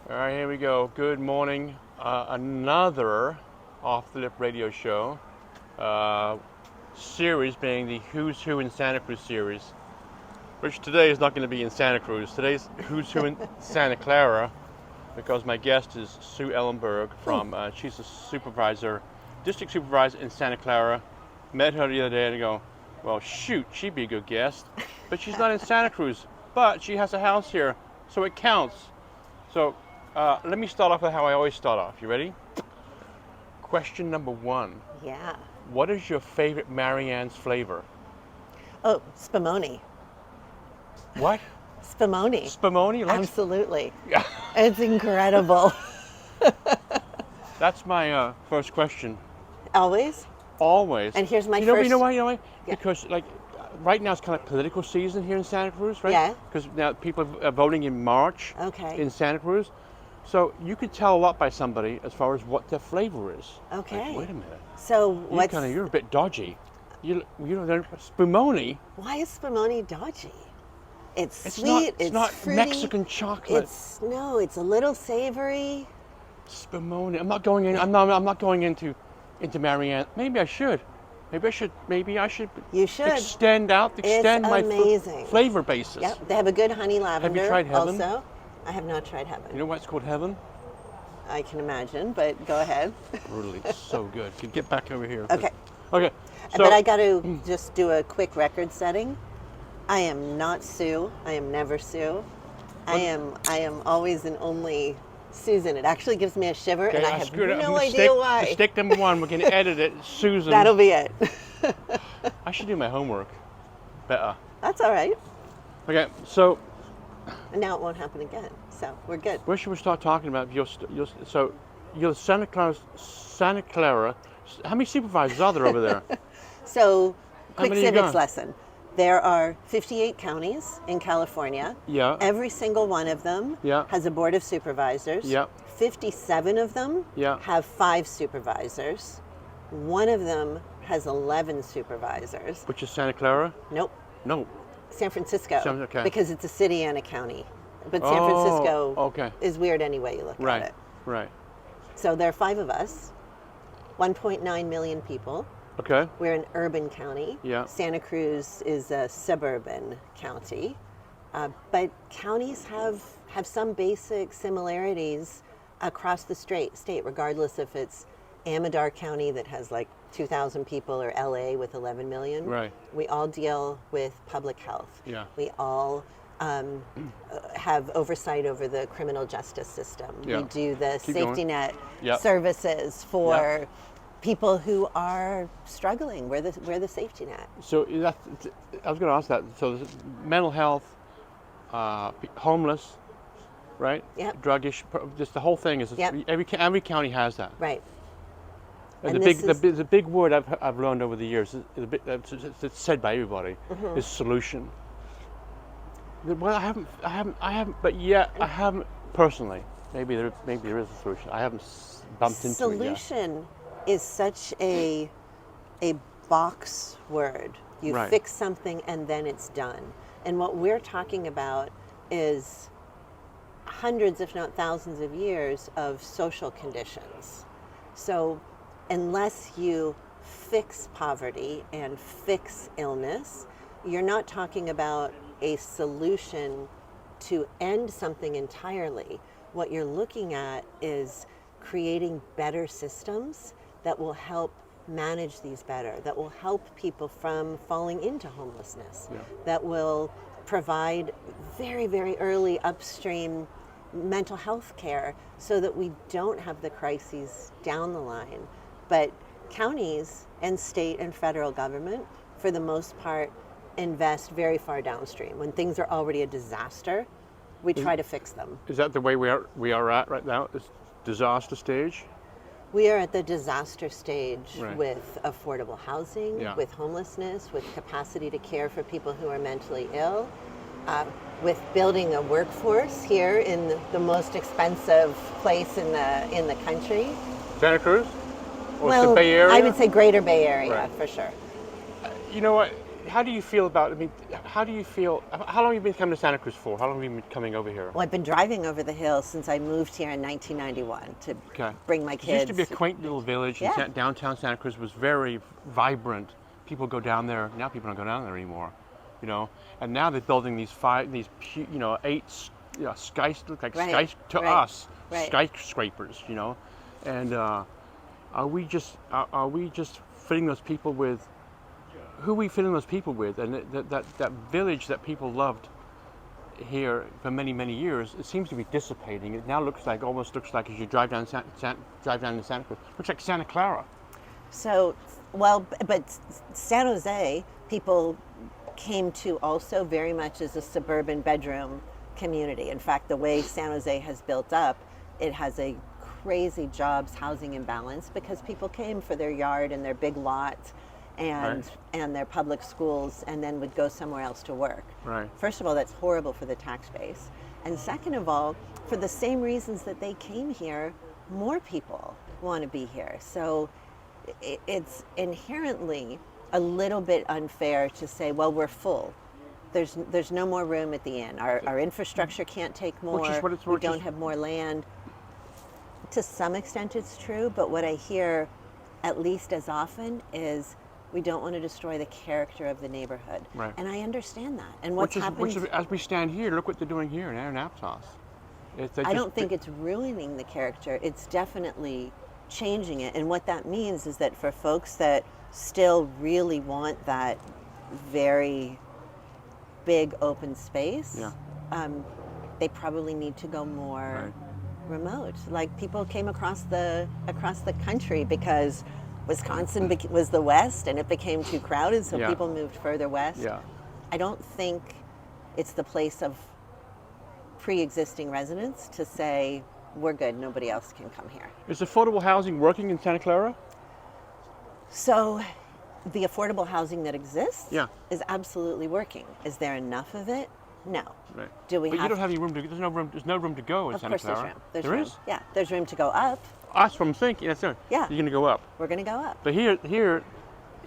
All right, here we go. Good morning. Another Off the Lip radio show. Series being the Who's Who in Santa Cruz series, which today is not going to be in Santa Cruz. Today's Who's Who in Santa Clara, because my guest is Sue Ellenberg from, she's a supervisor, district supervisor in Santa Clara. Met her the other day and I go, well, shoot, she'd be a good guest. But she's not in Santa Cruz, but she has a house here, so it counts. So let me start off with how I always start off. You ready? Question number one. Yeah. What is your favorite Marianne's flavor? Oh, spumoni. What? Spumoni. Spumoni? Absolutely. Yeah. It's incredible. That's my first question. Always? Always. And here's my you know, first... You know why? Yeah. Because like right now it's kind of political season here in Santa Cruz, right? Yeah. Because now people are voting in March in Santa Cruz. So you could tell a lot by somebody as far as what their flavor is. Okay. Like, wait a minute. So You're a bit dodgy. You know, spumoni. Why is spumoni dodgy? It's sweet. It's not fruity. Mexican chocolate. It's a little savory. Spumoni. I'm not going in. I'm not going into Marianne. Maybe I should. Maybe I should. You should extend my flavor basis. Yep. They have a good honey lavender. Have you tried Heaven? Also, I have not tried Heaven. You know why it's called Heaven? I can imagine, but go ahead. Brutally, it's so good. Get back over here. Okay. Okay. So, but I got to just do a quick record setting. I am not Sue. I am never Sue. I am always and only Susan. It actually gives me a shiver, and I have no idea why. Mistake number one. We're going to edit it. Susan. That'll be it. I should do my homework better. That's all right. Okay, so. And now it won't happen again, so we're good. Where should we start talking about you're Santa Clara. How many supervisors are there over there? So, quick civics lesson. There are 58 counties in California. Yeah. Every single one of them has a board of supervisors. Yeah. 57 of them have 5 supervisors. One of them has 11 supervisors. Which is Santa Clara? Nope. No. San Francisco. Okay. Because it's a city and a county. But San Francisco is weird any way you look at it. Right. So there are 5 of us, 1.9 million people. Okay. We're an urban county. Yeah. Santa Cruz is a suburban county. But counties have some basic similarities across the state, regardless if it's Amador County that has like 2,000 people or LA with 11 million. Right. We all deal with public health. Yeah. We all have oversight over the criminal justice system. Yeah. We do the safety net Yep. services for people who are struggling. We're the safety net. So I was going to ask that. So mental health, homeless, right? Yep. Drug issue, just the whole thing is every county has that. Right. And the big word I've learned over the years, it's said by everybody, is solution. Well, I haven't, but yet I haven't personally. Maybe there is a solution. I haven't bumped into it yet. Solution is such a box word. You fix something and then it's done. And what we're talking about is hundreds, if not thousands of years of social conditions. So unless you fix poverty and fix illness, you're not talking about a solution to end something entirely. What you're looking at is creating better systems that will help manage these better, that will help people from falling into homelessness, that will provide very, very early upstream mental health care so that we don't have the crises down the line. But counties and state and federal government, for the most part, invest very far downstream. When things are already a disaster, we try to fix them. Is that the way we are at right now? This disaster stage? We are at the disaster stage with affordable housing, with homelessness, with capacity to care for people who are mentally ill, with building a workforce here in the most expensive place in the country. Santa Cruz? Or well, the Bay Area? I would say Greater Bay Area for sure. You know what? how do you feel about? I mean, how do you feel? How long have you been coming to Santa Cruz for? How long have you been coming over here? Well, I've been driving over the hill since I moved here in 1991 to bring my kids. It used to be a quaint little village. Yeah. And downtown Santa Cruz was very vibrant. People go down there. Now people don't go down there anymore, you know. And now they're building these 8 skyscrapers, you know. And are we just fitting those people with? Who are we filling those people with? And that village that people loved here for many, many years, it seems to be dissipating. It now almost looks like as you drive down to Santa Cruz, looks like Santa Clara. So, well, but San Jose, people came to also very much as a suburban bedroom community. In fact, the way San Jose has built up, it has a crazy jobs housing imbalance because people came for their yard and their big lot and their public schools and then would go somewhere else to work. Right. First of all, that's horrible for the tax base. And second of all, for the same reasons that they came here, more people want to be here. So it's inherently a little bit unfair to say, well, we're full. There's no more room at the inn. Our infrastructure can't take more. We don't have more land. To some extent it's true, but what I hear at least as often is we don't want to destroy the character of the neighborhood. Right. And I understand that. And what's happened... as we stand here, look what they're doing here in Aptos. I don't think it's ruining the character. It's definitely changing it. And what that means is that for folks that still really want that very big open space, they probably need to go more remote. Like people came across the country because Wisconsin was the West and it became too crowded, so people moved further west. Yeah. I don't think it's the place of pre-existing residents to say, we're good, nobody else can come here. Is affordable housing working in Santa Clara? So the affordable housing that exists is absolutely working. Is there enough of it? No. Right. Do we but have you don't have any room to, there's no room to go in Santa Clara. Of course there's room. There is? Yeah, there's room to go up. That's what I'm thinking. That's right. Yeah. You're going to go up. We're going to go up. But here you're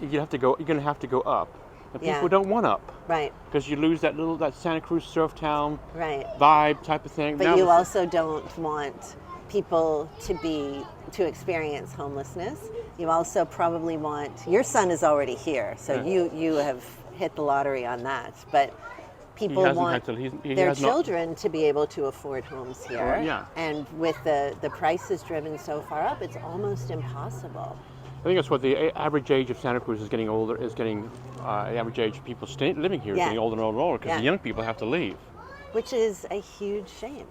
going to have to go up. And people don't want up. Right. Because you lose that Santa Cruz surf town vibe type of thing. But now you also don't want people to experience homelessness. You also probably want, your son is already here, so you have hit the lottery on that. But people want their children to be able to afford homes here. And with the prices driven so far up, it's almost impossible. I think that's what the average age of Santa Cruz is getting older. The average age of people living here is getting older and older and older because the young people have to leave. Which is a huge shame.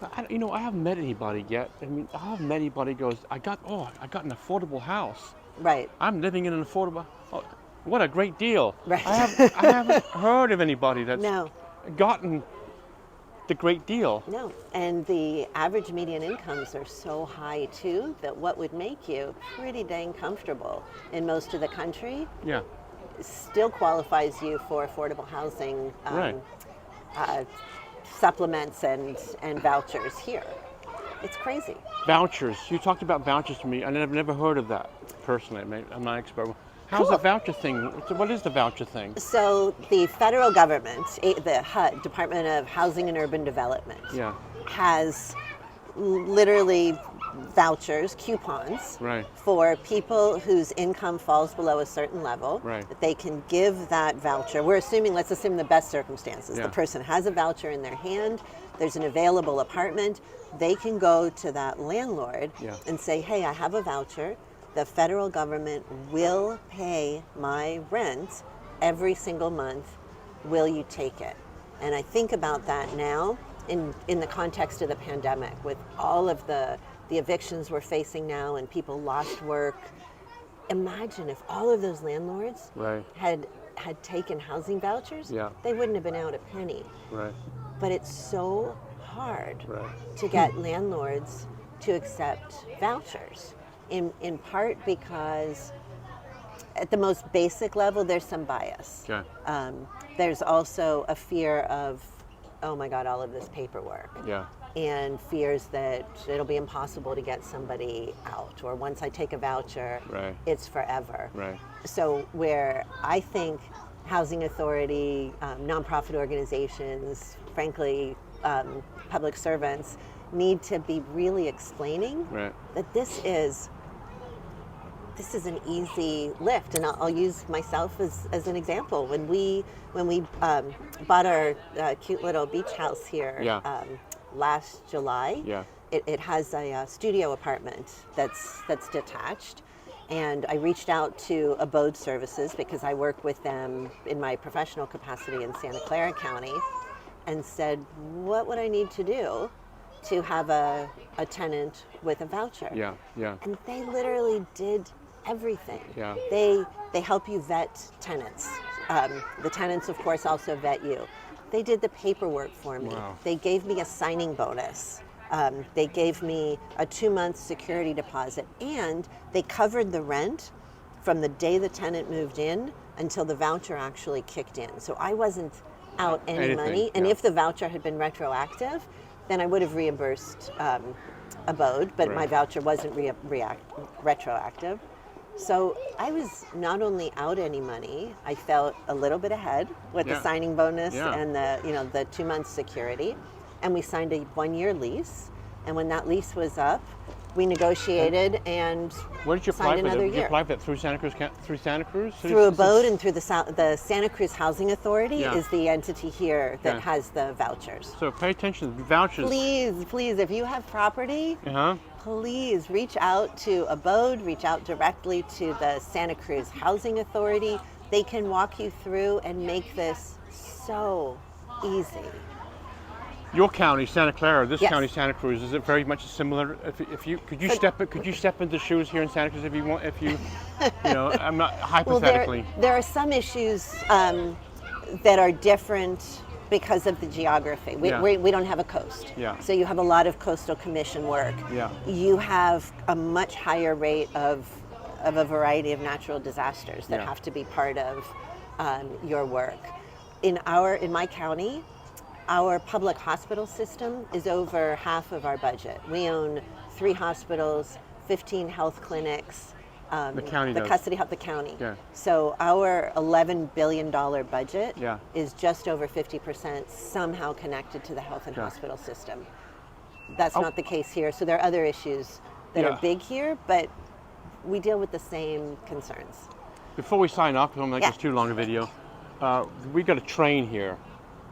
I haven't met anybody yet. I mean, I haven't met anybody who goes, I got an affordable house. Right. I'm living in an affordable. Oh, what a great deal. Right. I haven't heard of anybody that's gotten the great deal. No, and the average median incomes are so high too that what would make you pretty dang comfortable in most of the country still qualifies you for affordable housing supplements and vouchers here. It's crazy. Vouchers. You talked about vouchers to me, and I've never heard of that personally. I'm not an expert. How's the voucher thing? What is the voucher thing? So the federal government, the HUD, Department of Housing and Urban Development, has literally vouchers, coupons, for people whose income falls below a certain level. That they can give that voucher. Let's assume the best circumstances. The person has a voucher in their hand. There's an available apartment. They can go to that landlord and say, hey, I have a voucher. The federal government will pay my rent every single month. Will you take it? And I think about that now in the context of the pandemic, with all of the evictions we're facing now and people lost work. Imagine if all of those landlords had taken housing vouchers, they wouldn't have been out a penny. But it's so hard to get landlords to accept vouchers. In part because at the most basic level, there's some bias. There's also a fear of, oh my God, all of this paperwork. And fears that it'll be impossible to get somebody out, or once I take a voucher, it's forever. So where I think housing authority, nonprofit organizations, frankly, public servants need to be really explaining that this is an easy lift. And I'll use myself as an example. When we bought our cute little beach house here last July, it has a studio apartment that's detached. And I reached out to Abode Services because I work with them in my professional capacity in Santa Clara County, and said, what would I need to do to have a tenant with a voucher? And they literally did everything. They help you vet tenants. The tenants, of course, also vet you. They did the paperwork for me. They gave me a signing bonus. They gave me a 2-month security deposit, and they covered the rent from the day the tenant moved in until the voucher actually kicked in. So I wasn't out any money. And if the voucher had been retroactive, then I would have reimbursed Abode, but my voucher wasn't retroactive. So I was not only out any money, I felt a little bit ahead with the signing bonus and the 2-month security. And we signed a 1-year lease. And when that lease was up, we negotiated and where did you signed apply for another that? Did you year. apply for that through Santa Cruz? Through Abode and through the Santa Cruz Housing Authority is the entity here that has the vouchers. So pay attention to the vouchers. Please, if you have property, please reach out to Abode, reach out directly to the Santa Cruz Housing Authority. They can walk you through and make this so easy. Your county, Santa Clara, this county, Santa Cruz, is it very much similar? If you could you step into the shoes here in Santa Cruz if you want? If you, I'm not hypothetically. Well, there are some issues that are different because of the geography. We don't have a coast, so you have a lot of coastal commission work. You have a much higher rate of a variety of natural disasters that have to be part of your work. In my county, our public hospital system is over half of our budget. We own 3 hospitals, 15 health clinics. The county the does. custody help the county. So our $11 billion budget is just over 50% somehow connected to the health and hospital system. That's not the case here. So there are other issues that are big here, but we deal with the same concerns. Before we sign off, because I'm like, it's too long a video, we got a train here.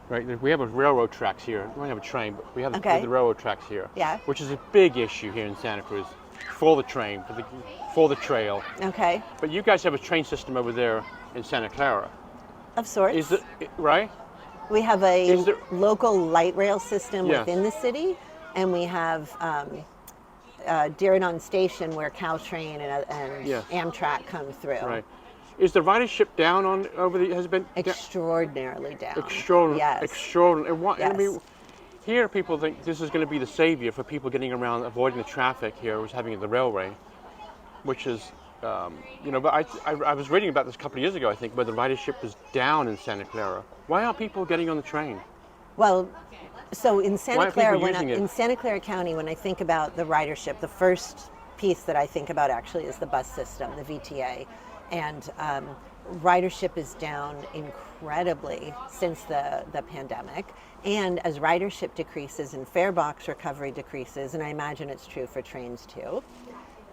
Right, we have a railroad tracks here. We don't have a train, but we have the railroad tracks here, which is a big issue here in Santa Cruz for the train, for the trail. Okay. But you guys have a train system over there in Santa Clara. Of sorts. Is it right? We have a local light rail system within the city, and we have Diridon Station where Caltrain and Amtrak come through. Right. Is the ridership down has been extraordinarily down? Extraordinary. I mean, here people think this is going to be the savior for people getting around, avoiding the traffic here, was having the railway, which is, But I was reading about this a couple of years ago, I think, where the ridership is down in Santa Clara. Why aren't people getting on the train? Well, so in Santa Clara, in Santa Clara County, when I think about the ridership, the first piece that I think about actually is the bus system, the VTA. And ridership is down incredibly since the pandemic. And as ridership decreases and fare box recovery decreases, and I imagine it's true for trains too,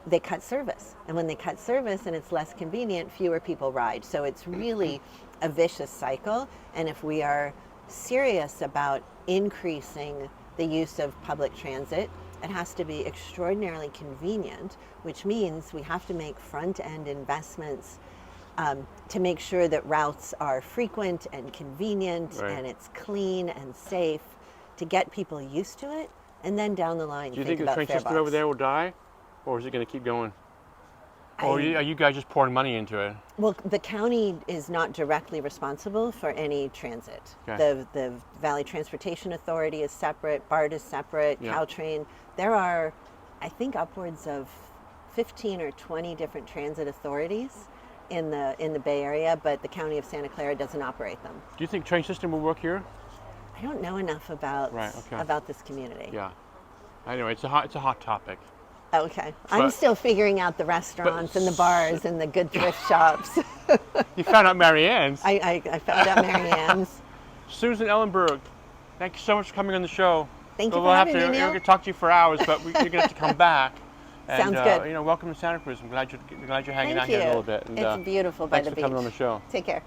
they cut service. And when they cut service and it's less convenient, fewer people ride. So it's really a vicious cycle. And if we are serious about increasing the use of public transit, it has to be extraordinarily convenient, which means we have to make front-end investments to make sure that routes are frequent and convenient and it's clean and safe to get people used to it, and then down the line do you think the train system over there will die, or is it going to keep going? Or are you guys just pouring money into it? Well, the county is not directly responsible for any transit. The Valley Transportation Authority is separate, BART is separate, Caltrain. There are, I think, upwards of 15 or 20 different transit authorities in the Bay Area, but the county of Santa Clara doesn't operate them. Do you think train system will work here? I don't know enough about this community. Yeah. Anyway, it's a hot topic. Okay. I'm But- still figuring out the restaurants and the bars and the good thrift shops. You found out Mary Ann's. I found out Mary Ann's. Susan Ellenberg, thank you so much for coming on the show. Thank you We'll for have having to, me, We're Neil. going to talk to you for hours, but you're going to have to come back. And, Sounds good. Welcome to Santa Cruz. I'm glad you're hanging Thank out you. here a little bit. And, It's beautiful by thanks the for coming on beach. the show. Take care.